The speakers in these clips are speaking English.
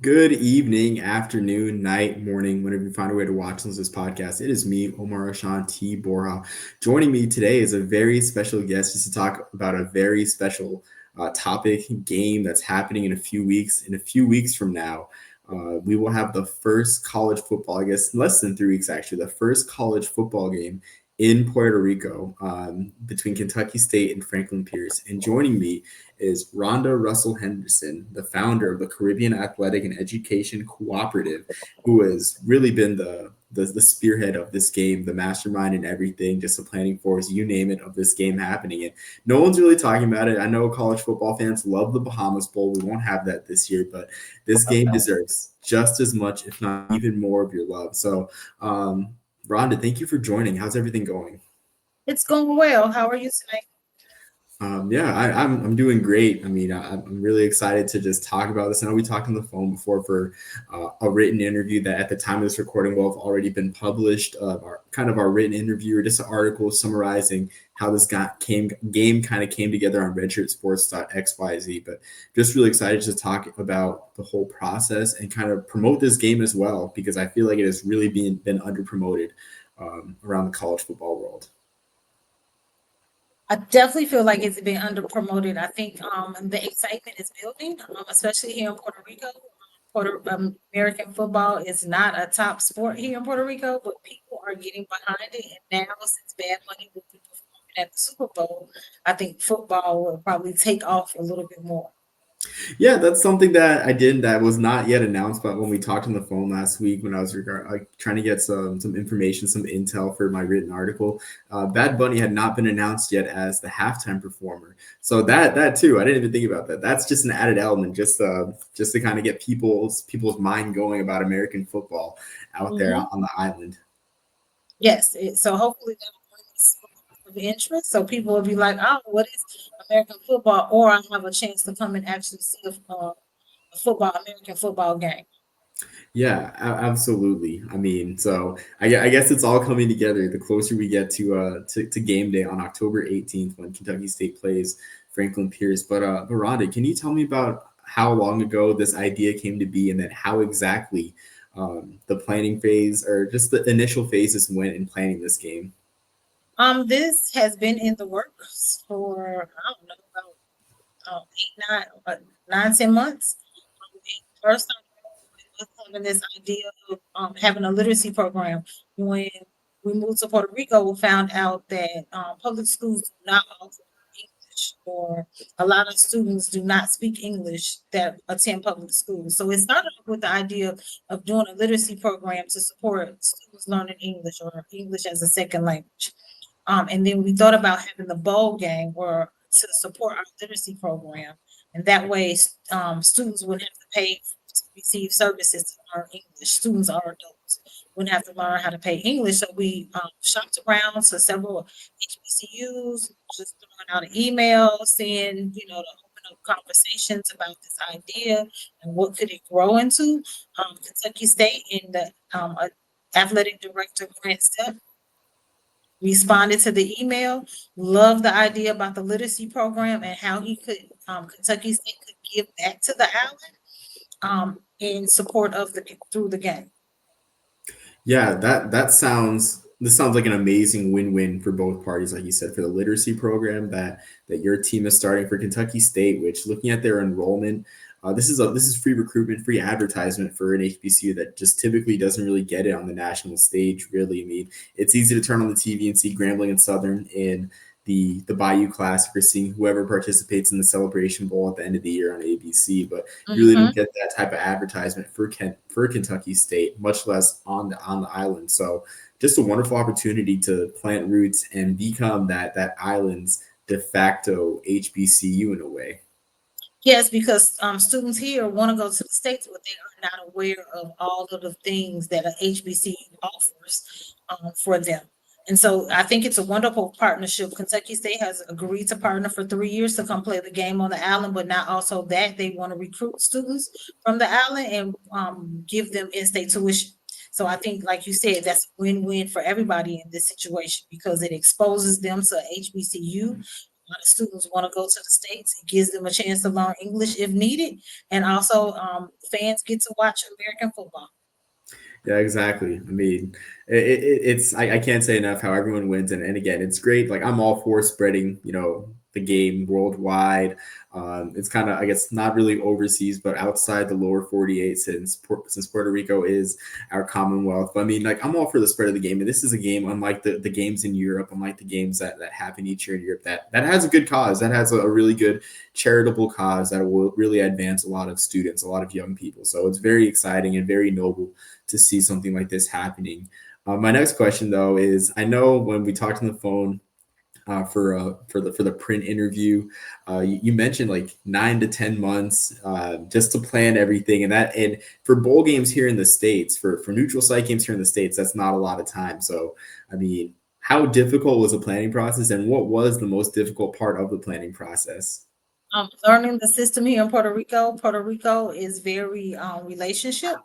Good evening, afternoon, night, morning, whenever you find a way to watch this podcast. It is me, Omar Rashan T. Bora. Joining me today is a very special guest just to talk about a very special topic, game that's happening in a few weeks. In a few weeks from now, we will have the first college football, I guess less than 3 weeks actually, the first college football game in Puerto Rico between Kentucky State and Franklin Pierce. And joining me is Rhonda Russell-Henderson, the founder of the Caribbean Athletic and Education Cooperative, who has really been the spearhead of this game, the mastermind and everything, just the planning force, you name it, of this game happening. And no one's really talking about it. I know college football fans love the Bahamas Bowl. We won't have that this year, but this game deserves just as much, if not even more, of your love. So, Rhonda, thank you for joining. How's everything going? It's going well. How are you tonight? Yeah, I'm doing great. I mean, I'm really excited to just talk about this. I know we talked on the phone before for a written interview that at the time of this recording will have already been published. Our written interview or just an article summarizing how this game kind of came together on redshirtsports.xyz. But just really excited to talk about the whole process and kind of promote this game as well because I feel like it has really been under promoted around the college football world. I definitely feel like it's been under promoted. I think the excitement is building, especially here in Puerto Rico. American football is not a top sport here in Puerto Rico, but people are getting behind it. And now, since Bad Bunny will be performing at the Super Bowl, I think football will probably take off a little bit more. Yeah, that's something that I did that was not yet announced, but when we talked on the phone last week, when I was trying to get some information, some intel for my written article, Bad Bunny had not been announced yet as the halftime performer. So that too, I didn't even think about that. That's just an added element, just to kind of get people's mind going about American football out there Mhm. on the island. Yes, so hopefully that'll bring some of interest. So people will be like, "Oh, what is American football?" Or I have a chance to come and actually see a American football game. Yeah, absolutely. I mean, so I guess it's all coming together the closer we get to game day on October 18th when Kentucky State plays Franklin Pierce. But Rhonda, can you tell me about how long ago this idea came to be and then how exactly the planning phase or just the initial phases went in planning this game? This has been in the works for I don't know about 9, 10 months. It first started with us having this idea of having a literacy program. When we moved to Puerto Rico, we found out that public schools do not offer English, or a lot of students do not speak English that attend public schools. So it started off with the idea of doing a literacy program to support students learning English or English as a second language. And then we thought about having the bowl game or to support our literacy program. And that way, students wouldn't have to pay to receive services to learn English. Students or adults wouldn't have to learn how to pay English. So we shopped around to several HBCUs, just throwing out an email saying, to open up conversations about this idea and what could it grow into. Kentucky State and the athletic director, Grant Step, responded to the email, loved the idea about the literacy program and how Kentucky State could give back to the island in support of through the game. Yeah, this sounds like an amazing win-win for both parties, like you said, for the literacy program that your team is starting for Kentucky State, which looking at their enrollment, this is free recruitment, free advertisement for an HBCU that just typically doesn't really get it on the national stage. Really, I mean, it's easy to turn on the TV and see Grambling and Southern in the Bayou Classic or seeing whoever participates in the Celebration Bowl at the end of the year on ABC, but you really Mhm. don't get that type of advertisement for Kentucky State, much less on the island. So just a wonderful opportunity to plant roots and become that island's de facto HBCU in a way. Yes, because students here want to go to the States, but they are not aware of all of the things that a HBCU offers for them. And so I think it's a wonderful partnership. Kentucky State has agreed to partner for 3 years to come play the game on the island, but not also that they want to recruit students from the island and give them in-state tuition. So I think, like you said, that's a win-win for everybody in this situation because it exposes them to HBCU, lot of students want to go to the States. It gives them a chance to learn English if needed. And also, fans get to watch American football. Yeah, exactly. I mean, it's I can't say enough how everyone wins, and again, it's great. Like I'm all for spreading, the game worldwide. It's kind of I guess not really overseas, but outside the lower 48, since Puerto Rico is our Commonwealth. But I mean, like I'm all for the spread of the game, and this is a game unlike the games in Europe, unlike the games that happen each year in Europe. That has a good cause, that has a really good charitable cause that will really advance a lot of students, a lot of young people. So it's very exciting and very noble to see something like this happening. My next question, though, is I know when we talked on the phone for the print interview, you mentioned like 9 to 10 months just to plan everything, and for bowl games here in the states, for neutral site games here in the states, that's not a lot of time. So, I mean, how difficult was the planning process, and what was the most difficult part of the planning process? Learning the system here in Puerto Rico. Puerto Rico is very relationship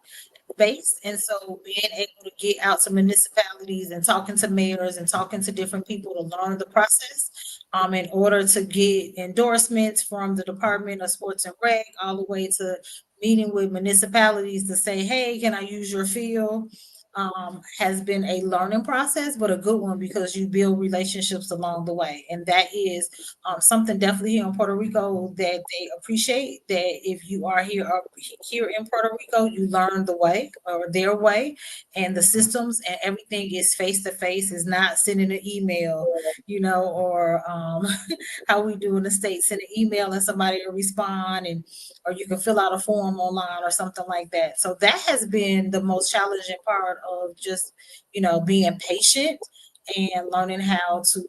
based, and so being able to get out to municipalities and talking to mayors and talking to different people to learn the process, in order to get endorsements from the Department of Sports and Rec, all the way to meeting with municipalities to say, hey, can I use your field? Has been a learning process, but a good one because you build relationships along the way. And that is something definitely here in Puerto Rico that they appreciate. That if you are here in Puerto Rico, you learn the way or their way, and the systems and everything is face to face. Is not sending an email, or how we do in the States, send an email and somebody will respond, and or you can fill out a form online or something like that. So that has been the most challenging part of just, being patient and learning how to,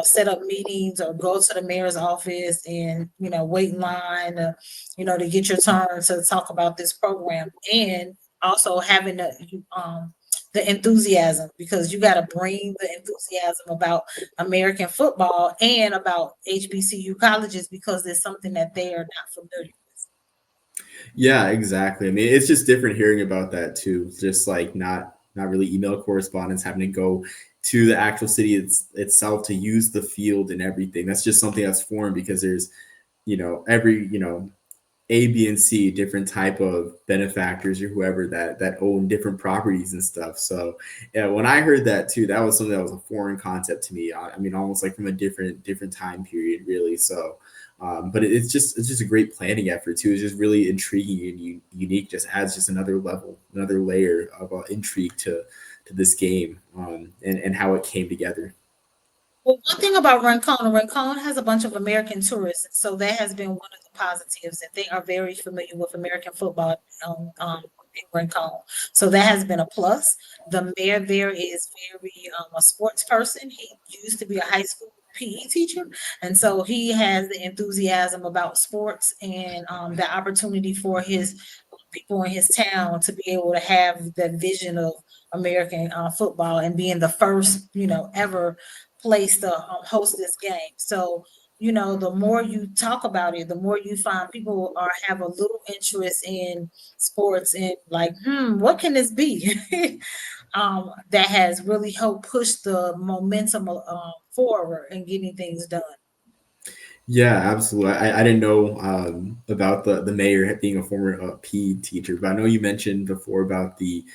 set up meetings or go to the mayor's office and, wait in line, to get your turn to talk about this program. And also having the enthusiasm, because you got to bring the enthusiasm about American football and about HBCU colleges because it's something that they are not familiar with. Yeah, exactly. I mean, it's just different hearing about that too. Just like not really email correspondence, having to go to the actual city itself to use the field and everything. That's just something that's foreign because there's every A, B, and C different type of benefactors or whoever that own different properties and stuff. So yeah, when I heard that too, that was something that was a foreign concept to me. I mean, almost like from a different time period, really. So, but it's just a great planning effort too. It's just really intriguing and unique. Just adds just another level, another layer of intrigue to this game, and how it came together. Well, one thing about Rincon has a bunch of American tourists, so that has been one of the positives that they are very familiar with American football in Rincon. So that has been a plus. The mayor there is very a sports person. He used to be a high school PE teacher, and so he has the enthusiasm about sports and the opportunity for his people in his town to be able to have that vision of American football and being the first, ever place to host this game. So, the more you talk about it, the more you find people are have a little interest in sports and like, what can this be? That has really helped push the momentum forward and getting things done. Yeah, absolutely. I didn't know about the mayor being a former PE teacher, but I know you mentioned before about the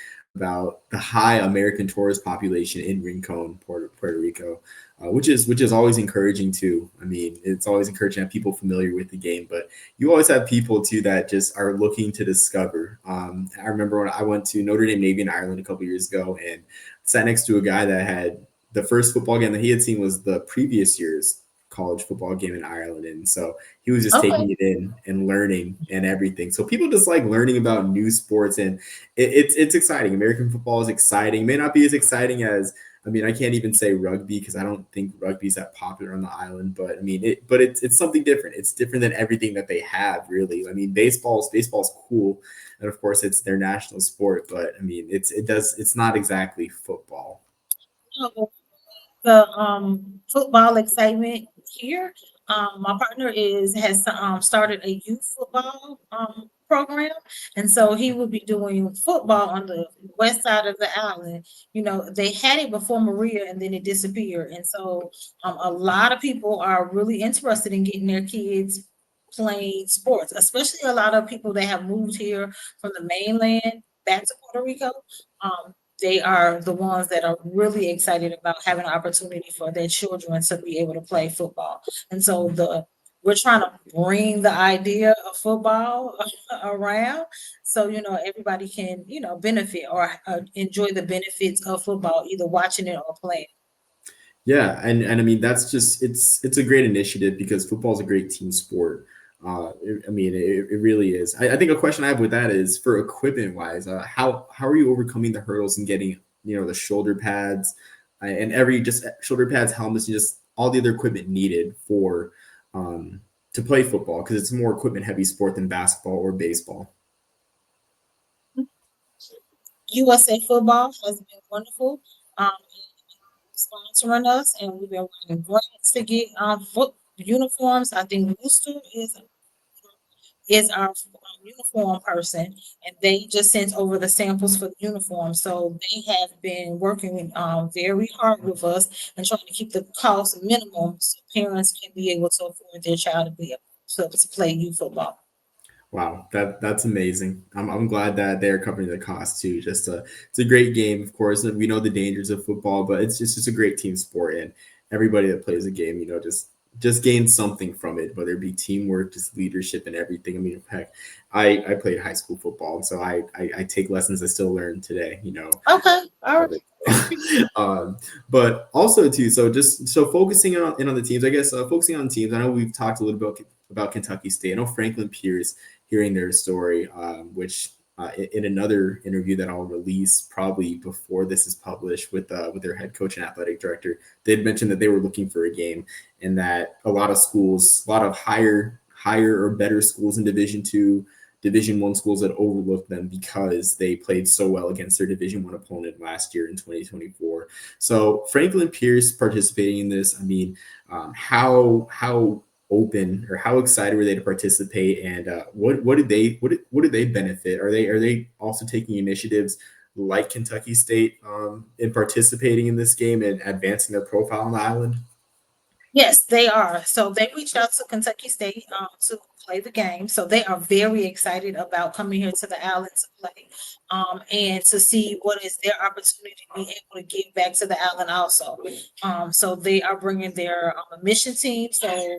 high American tourist population in Rincon, Puerto Rico, which is always encouraging too. I mean, it's always encouraging to have people familiar with the game, but you always have people too that just are looking to discover. I remember when I went to Notre Dame Navy in Ireland a couple years ago and sat next to a guy that had the first football game that he had seen was the previous year's college football game in Ireland. And so he was just Okay. taking it in and learning and everything. So people just like learning about new sports, and it's exciting. American football is exciting. It may not be as exciting as, I mean, I can't even say rugby because I don't think rugby's that popular on the island. But I mean, it's something different. It's different than everything that they have, really. I mean, baseball's cool, and of course, it's their national sport. But I mean, it's not exactly football. No, the football excitement here. My partner is has started a youth football program, and so he will be doing football on the west side of the island. They had it before Maria, and then it disappeared, and so a lot of people are really interested in getting their kids playing sports, especially a lot of people that have moved here from the mainland back to Puerto Rico. They are the ones that are really excited about having an opportunity for their children to be able to play football. And so we're trying to bring the idea of football around so everybody can benefit or enjoy the benefits of football, either watching it or playing. Yeah, and I mean that's just it's a great initiative because football is a great team sport. I mean, it really is. I think a question I have with that is for equipment wise, how are you overcoming the hurdles and getting the shoulder pads and every just shoulder pads, helmets, and just all the other equipment needed for um, to play football because it's a more equipment heavy sport than basketball or baseball. USA Football has been wonderful. Um, Sponsoring us, and we've been running grants to get foot uniforms. I think Rooster is our uniform person, and they just sent over the samples for the uniform. So they have been working very hard with us and trying to keep the cost minimum so parents can be able to afford their child to be able to play youth football. Wow, that's amazing. I'm glad that they're covering the cost too. It's a great game, of course. We know the dangers of football, but it's just a great team sport, and everybody that plays the game, just gains something from it, whether it be teamwork, just leadership, and everything. I mean, heck, I played high school football, and so I take lessons I still learn today. Okay, all right. But also too, so just so focusing on the teams, I guess focusing on teams. I know we've talked a little bit about Kentucky State. I know Franklin Pierce, hearing their story, which in another interview that I'll release probably before this is published with their head coach and athletic director, they'd mentioned that they were looking for a game and that a lot of schools, a lot of higher or better schools in Division II, Division I schools that overlooked them because they played so well against their Division I opponent last year in 2024. So Franklin Pierce participating in this, I mean, how open or how excited were they to participate, and what did they benefit? Are they also taking initiatives like Kentucky State in participating in this game and advancing their profile on the island? Yes, they are. So they reached out to Kentucky State to play the game. So they are very excited about coming here to the island to play and to see what is their opportunity to be able to give back to the island also. So they are bringing their mission team. So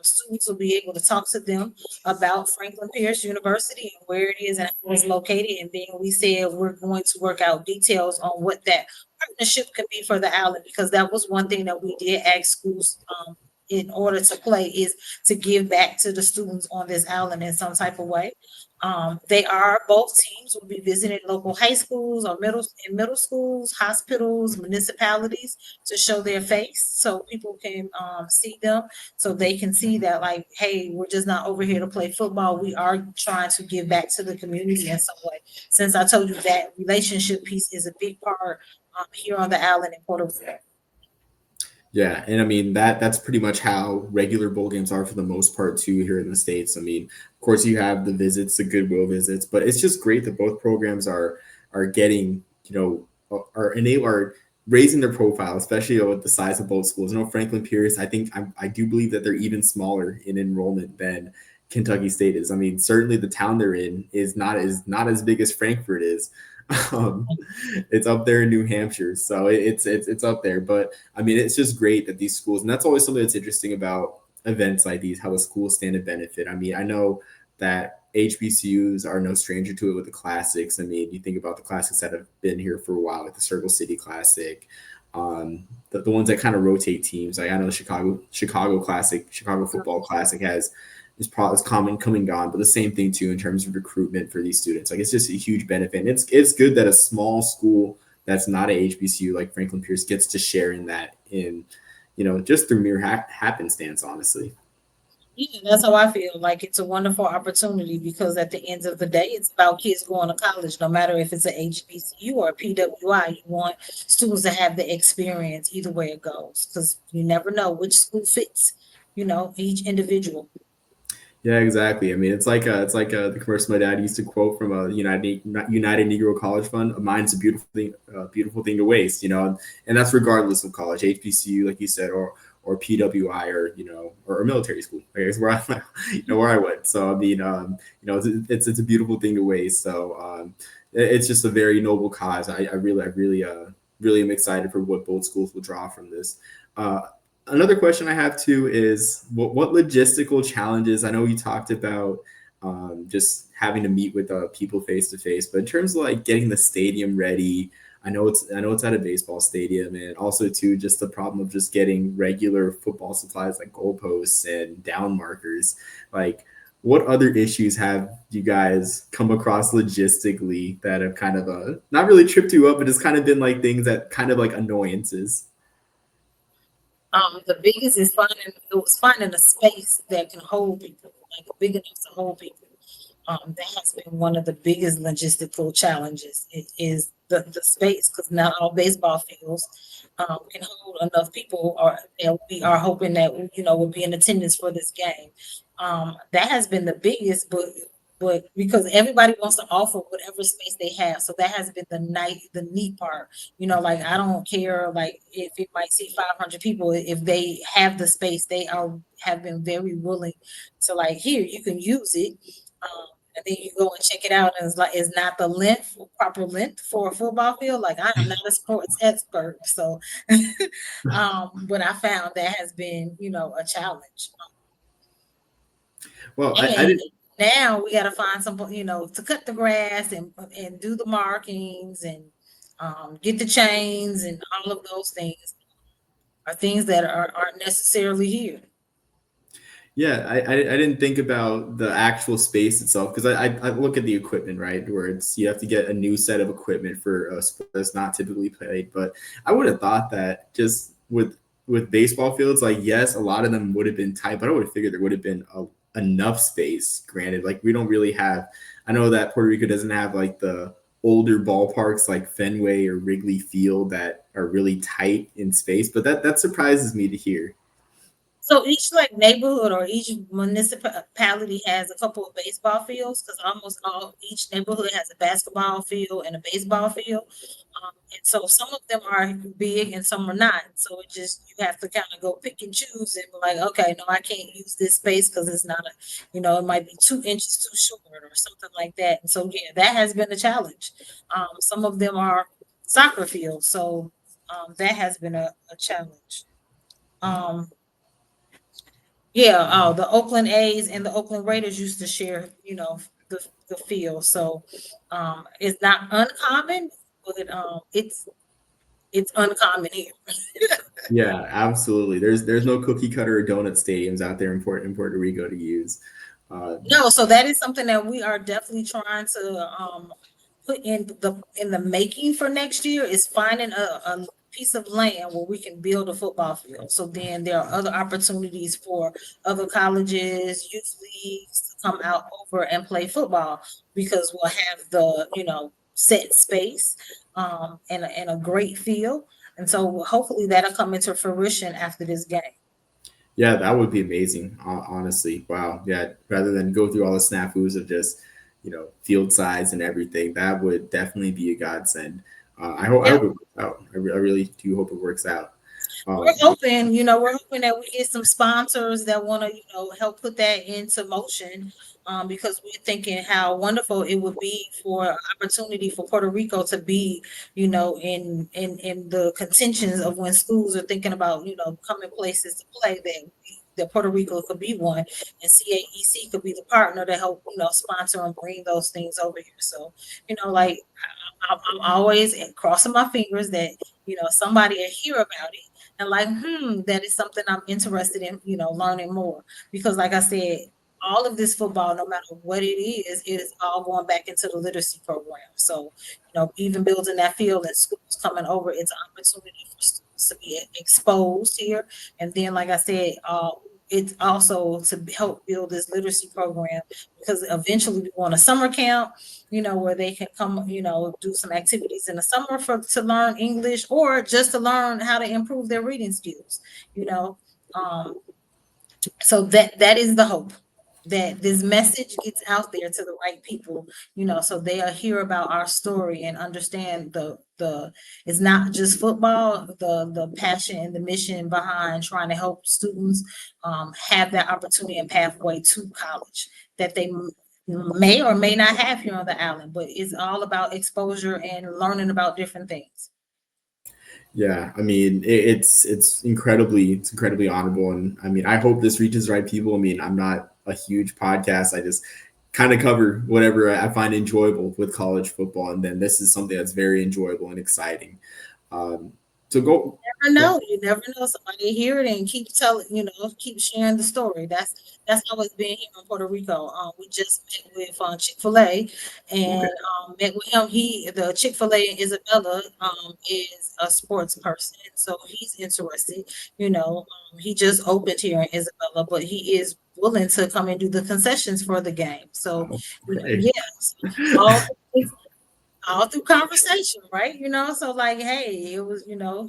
students will be able to talk to them about Franklin Pierce University and where it is and how it's located. And then we said we're going to work out details on what that partnership could be for the island, because that was one thing that we did ask schools in order to play is to give back to the students on this island in some type of way. Both teams will be visiting local high schools or middle schools, hospitals, municipalities to show their face so people can see them, so they can see that like, hey, we're just not over here to play football. We are trying to give back to the community in some way. Since I told you that relationship piece is a big part here on the island in Puerto Rico. Yeah, and I mean that's pretty much how regular bowl games are for the most part too here in the States. I mean, of course you have the visits, the goodwill visits, but it's just great that both programs are getting, are raising their profile, especially with the size of both schools. Franklin Pierce, I do believe that they're even smaller in enrollment than Kentucky State is. I mean, certainly the town they're in is not as big as Frankfurt is. Um, it's up there in New Hampshire, so it's up there. But I mean, it's just great that these schools, and that's always something that's interesting about events like these, how the schools stand to benefit. I mean, I know that HBCUs are no stranger to it with the classics. I mean, you think about the classics that have been here for a while, like the Circle City Classic, the ones that kind of rotate teams. Like I know the Chicago Classic, Chicago Football Classic is probably common come and gone, but the same thing too in terms of recruitment for these students. Like it's just a huge benefit. And it's good that a small school that's not a HBCU like Franklin Pierce gets to share in that just through mere happenstance, honestly. Yeah, that's how I feel. Like it's a wonderful opportunity because at the end of the day, it's about kids going to college. No matter if it's a HBCU or a PWI, you want students to have the experience either way it goes, because you never know which school fits, each individual. Yeah, exactly. I mean, the commercial my dad used to quote from a United Negro College Fund. A mind's a beautiful thing to waste, you know, and that's regardless of college, HBCU, like you said, or PWI, or or military school. I guess where I where I went. So I mean, it's a beautiful thing to waste. So it's just a very noble cause. I really am excited for what both schools will draw from this. Uh, Another question I have too is what logistical challenges? I know you talked about just having to meet with people face to face, but in terms of like getting the stadium ready, I know it's at a baseball stadium, and also too just the problem of just getting regular football supplies like goalposts and down markers. Like, what other issues have you guys come across logistically that have kind of not really tripped you up, but it's kind of been like things that kind of like annoyances? The biggest is finding a space that can hold people, like big enough to hold people. That has been one of the biggest logistical challenges. It is the space, because not all baseball fields can hold enough people, or that we are hoping that will be in attendance for this game. That has been the biggest, but because everybody wants to offer whatever space they have, so that has been the neat part. Like, I don't care, like, if it might see 500 people, if they have the space, they have been very willing to, like, here, you can use it. And then you go and check it out, and it's not the proper length for a football field. Like, I am not a sports expert, so but I found that has been, a challenge. Well, I And didn't. now we got to find some, to cut the grass and do the markings and get the chains, and all of those things are things that aren't necessarily here. Yeah, I didn't think about the actual space itself, because I look at the equipment, right, where it's you have to get a new set of equipment for a sport that's not typically played. But I would have thought that just with baseball fields, like, yes, a lot of them would have been tight, but I would have figured there would have been enough space. Granted, like, we don't really have. I know that Puerto Rico doesn't have like the older ballparks like Fenway or Wrigley Field that are really tight in space, but that surprises me to hear. So each, like, neighborhood or each municipality has a couple of baseball fields, because almost each neighborhood has a basketball field and a baseball field. And so some of them are big and some are not. So it just, you have to kind of go pick and choose and be like, okay, no, I can't use this space because it's not it might be 2 inches too short or something like that. And so, yeah, that has been a challenge. Some of them are soccer fields, so that has been a challenge. Um, yeah, the Oakland A's and the Oakland Raiders used to share, the field. So it's not uncommon, but it's uncommon here. Yeah, absolutely. There's no cookie cutter or donut stadiums out there in Puerto Rico to use. Uh, No, so that is something that we are definitely trying to put in the making for next year, is finding a piece of land where we can build a football field. So then there are other opportunities for other colleges, youth leagues to come out over and play football, because we'll have the, set space and a great field. And so hopefully that'll come into fruition after this game. yeah, that would be amazing. Honestly, wow. Yeah, rather than go through all the snafus of just field size and everything, that would definitely be a godsend. I Yeah. hope it works out. I really do hope it works out. We're Um, hoping, we're hoping that we get some sponsors that want to, help put that into motion. Because we're thinking how wonderful it would be for opportunity for Puerto Rico to be, in the contentions of when schools are thinking about, coming places to play, that Puerto Rico could be one, and CAEC could be the partner to help, sponsor and bring those things over here. So, like, I'm always crossing my fingers that, somebody will hear about it and, like, that is something I'm interested in, learning more. Because, like I said, all of this football, no matter what it is all going back into the literacy program. So, even building that field and schools coming over, it's an opportunity for students to be exposed here. And then, like I said, it's also to help build this literacy program, because eventually we want a summer camp, where they can come, do some activities in the summer to learn English, or just to learn how to improve their reading skills, you know. Um, so that is the hope. that this message gets out there to the right people, so they'll hear about our story and understand the it's not just football, the passion and the mission behind trying to help students have that opportunity and pathway to college that they may or may not have here on the island, but it's all about exposure and learning about different things. Yeah, I mean it's incredibly honorable, and I mean I hope this reaches the right people. I mean I'm not a huge podcast. I just kind of cover whatever I find enjoyable with college football, and then this is something that's very enjoyable and exciting. Um, so go. Never know. You never know. Somebody hear it and keep telling, keep sharing the story. That's how it's been here in Puerto Rico. We just met with Chick-fil-A Okay. and met with him. The Chick-fil-A in Isabella is a sports person, so he's interested. He just opened here in Isabella, but he is willing to come and do the concessions for the game. So, Oh, okay. yes, all all through conversation, right? So like, hey, it was,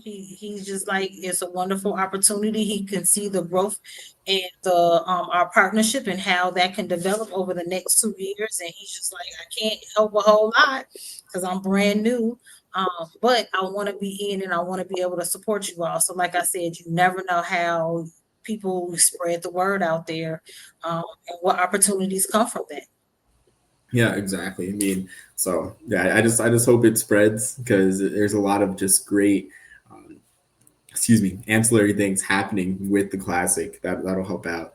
he's just like, it's a wonderful opportunity. He can see the growth and the our partnership and how that can develop over the next 2 years. And he's just like, I can't help a whole lot because I'm brand new. But I want to be in and I want to be able to support you all. So like I said, you never know how people spread the word out there, and what opportunities come from that. Yeah, exactly. I mean, so yeah, I just hope it spreads because there's a lot of just great, um, excuse me, ancillary things happening with the classic that'll help out.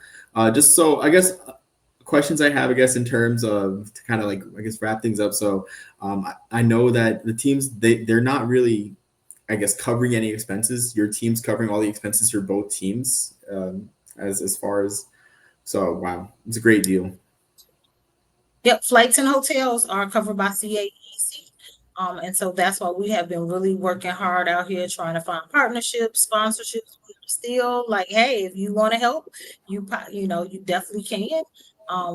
Just so I guess questions I have, I guess, in terms of to kind of like I guess wrap things up. So I know that the teams they're not really I guess covering any expenses. Your team's covering all the expenses for both teams, as far as so wow, it's a great deal. Yep, flights and hotels are covered by CAEC. And so that's why we have been really working hard out here trying to find partnerships, sponsorships. We're still like, hey, if you want to help, you definitely can.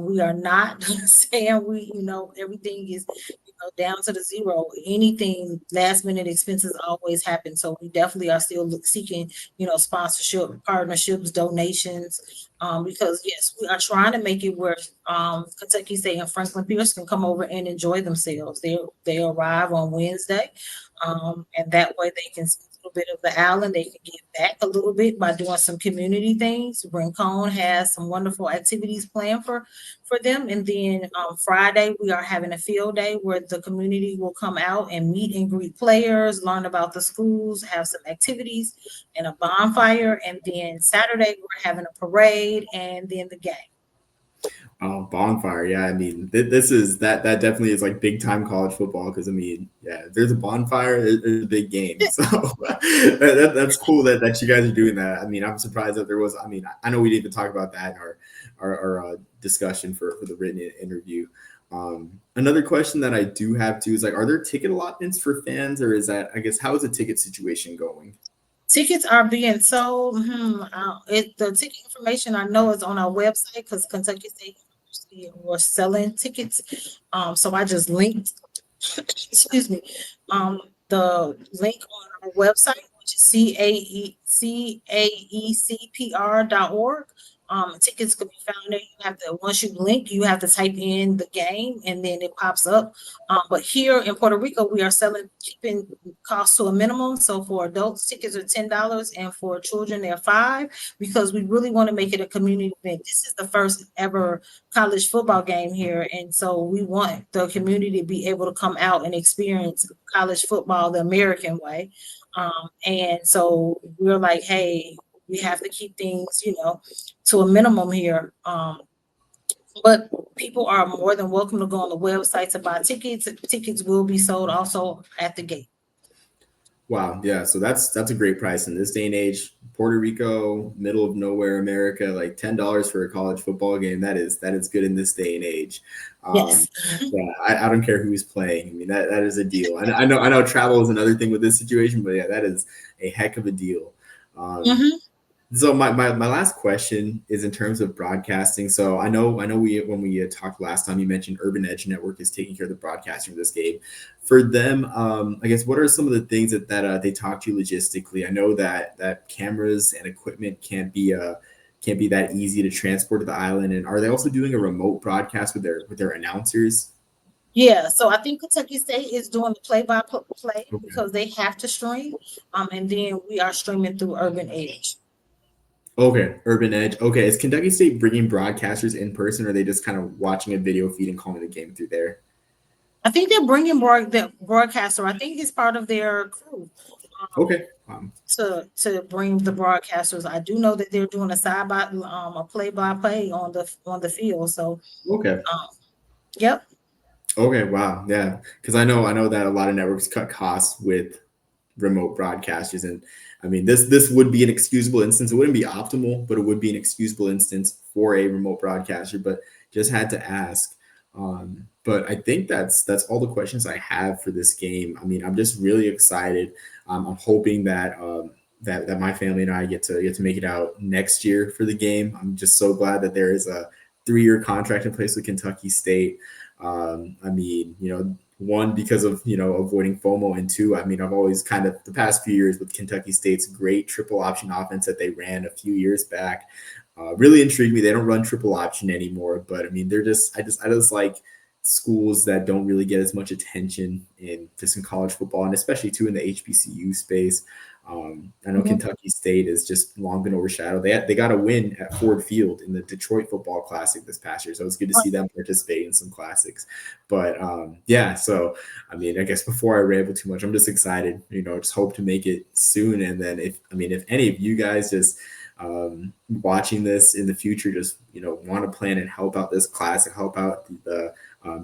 We are not saying everything is down to the zero. Anything last minute expenses always happen. So we definitely are still seeking, sponsorship, partnerships, donations. Because yes, we are trying to make it where Kentucky State and Franklin Pierce can come over and enjoy themselves. They arrive on Wednesday, and that way they can see a little bit of the island. They can give back a little bit by doing some community things. Rincon has some wonderful activities planned for them, and then Friday we are having a field day where the community will come out and meet and greet players, learn about the schools, have some activities and a bonfire, and then Saturday we're having a parade and then the game. Oh, bonfire! Yeah, I mean, this is that definitely is like big time college football because I mean, yeah, if there's a bonfire, there's a big game. So that's cool that you guys are doing that. I mean, I'm surprised that there was. I mean, I know we didn't even talk about that in our discussion for the written interview. Another question that I do have too is like, are there ticket allotments for fans, or is that I guess how is the ticket situation going? Tickets are being sold. The ticket information I know is on our website because Kentucky State University was selling tickets. So I just linked, excuse me, the link on our website, which is caecpr.org. Tickets could be found there. You have to once you link, you have to type in the game and then it pops up. But here in Puerto Rico, we are keeping costs to a minimum. So for adults, tickets are $10, and for children, they're $5, because we really want to make it a community event. This is the first ever college football game here, and so we want the community to be able to come out and experience college football the American way. And so we're like, hey, we have to keep things, to a minimum here. But people are more than welcome to go on the website to buy tickets. Tickets will be sold also at the gate. Wow, yeah, so that's a great price in this day and age. Puerto Rico, middle of nowhere, America, like $10 for a college football game. That is good in this day and age. Um, Yes. yeah, I don't care who's playing. I mean that is a deal. And I know travel is another thing with this situation, but yeah, that is a heck of a deal. Um, Mm-hmm. so my last question is in terms of broadcasting. So I know we when we talked last time, you mentioned Urban Edge Network is taking care of the broadcasting of this game. For them, I guess what are some of the things that they talk to you logistically? I know that cameras and equipment can't be can't be that easy to transport to the island. And are they also doing a remote broadcast with their announcers? Yeah, so I think Kentucky State is doing the play-by-play Okay. because they have to stream, and then we are streaming through Urban Edge. Okay, Urban Edge. Okay, is Kentucky State bringing broadcasters in person, or are they just kind of watching a video feed and calling the game through there? I think they're bringing the broadcaster. I think it's part of their crew Okay. to bring the broadcasters. I do know that they're doing a play-by-play on the field. So, Okay. um, yep. Okay. Wow. Yeah. Because I know that a lot of networks cut costs with remote broadcasters, and I mean this would be an excusable instance. It wouldn't be optimal, but it would be an excusable instance for a remote broadcaster. But just had to ask. But I think that's all the questions I have for this game. I mean, I'm just really excited. I'm hoping that that my family and I get to make it out next year for the game. I'm just so glad that there is a 3-year contract in place with Kentucky State. I mean, one, because of avoiding FOMO, and two, I mean, I've always kind of the past few years with Kentucky State's great triple option offense that they ran a few years back really intrigued me. They don't run triple option anymore, but I mean, I just like schools that don't really get as much attention in college football, and especially too in the HBCU space. I know Mhm. Kentucky State has just long been overshadowed. They got a win at Ford Field in the Detroit Football Classic this past year, so it was good to see them participate in some classics. But yeah, so I mean, I guess before I ramble too much, I'm just excited. Just hope to make it soon, and then if any of you guys just watching this in the future, just want to plan and help out this classic, help out the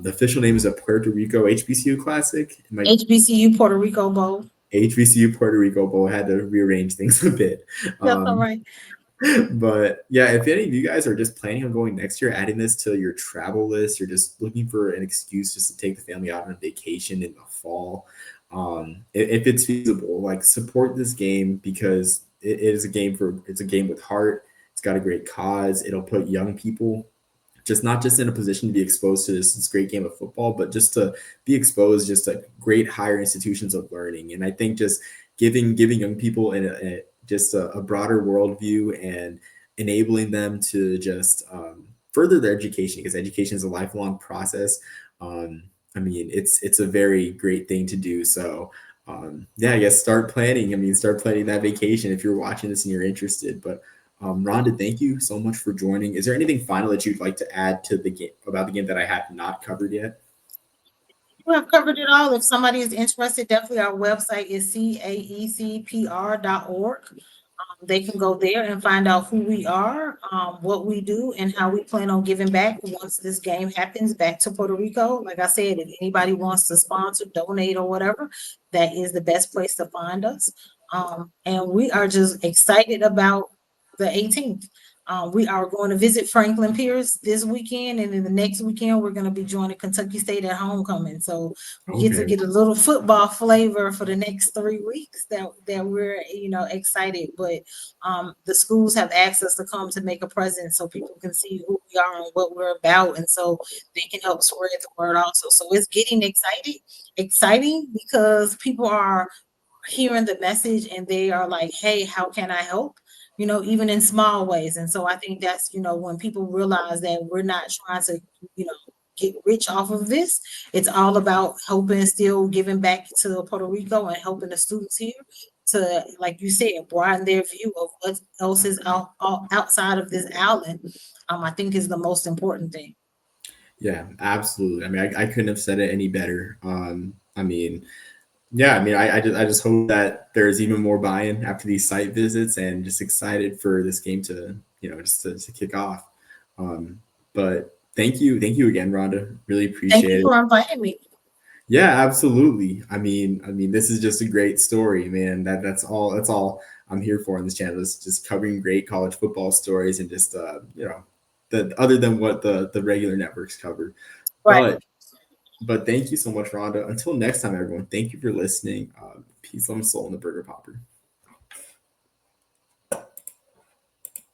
official name is a Puerto Rico HBCU Classic. My HBCU Puerto Rico Bowl. HBCU Puerto Rico Bowl had to rearrange things a bit. That's all Um, right. but yeah, if any of you guys are just planning on going next year, adding this to your travel list, you're just looking for an excuse just to take the family out on a vacation in the fall. If it's feasible, like support this game because it's a game with heart. It's got a great cause. It'll put young people just not just in a position to be exposed to this great game of football, but just to be exposed just to great higher institutions of learning. And I think just giving young people just a broader worldview and enabling them to just further their education, because education is a lifelong process. I mean, it's a very great thing to do. So yeah, I guess start planning. I mean, start planning that vacation if you're watching this and you're interested. But Rhonda, thank you so much for joining. Is there anything final that you'd like to add to the game about the game that I have not covered yet? We have covered it all. If somebody is interested, definitely our website is caecpr.org. They can go there and find out who we are, what we do, and how we plan on giving back once this game happens back to Puerto Rico. Like I said, if anybody wants to sponsor, donate, or whatever, that is the best place to find us. And we are just excited about the 18th. We are going to visit Franklin Pierce this weekend, and then the next weekend we're going to be joining Kentucky State at homecoming. So we get to Okay. get a little football flavor for the next 3 weeks. That we're excited. But the schools have asked us to come to make a presence so people can see who we are and what we're about, and so they can help spread the word also. So it's getting exciting because people are hearing the message and they are like, hey, how can I help? Even in small ways. And so I think that's, when people realize that we're not trying to, get rich off of this. It's all about helping, still giving back to Puerto Rico and helping the students here to, like you said, broaden their view of what else is outside of this island. I think is the most important thing. Yeah, absolutely. I mean, I couldn't have said it any better. I mean, yeah, I mean, I just hope that there's even more buy-in after these site visits, and just excited for this game to, just to kick off. Um, but thank you again, Rhonda. Really Thank you appreciate it. for inviting me. Yeah, absolutely. I mean, this is just a great story, man. That's all I'm here for on this channel is just covering great college football stories and just the other than what the regular networks cover. Right. But thank you so much, Rhonda. Until next time, everyone. Thank you for listening. Peace, love, and soul in the Burger Popper.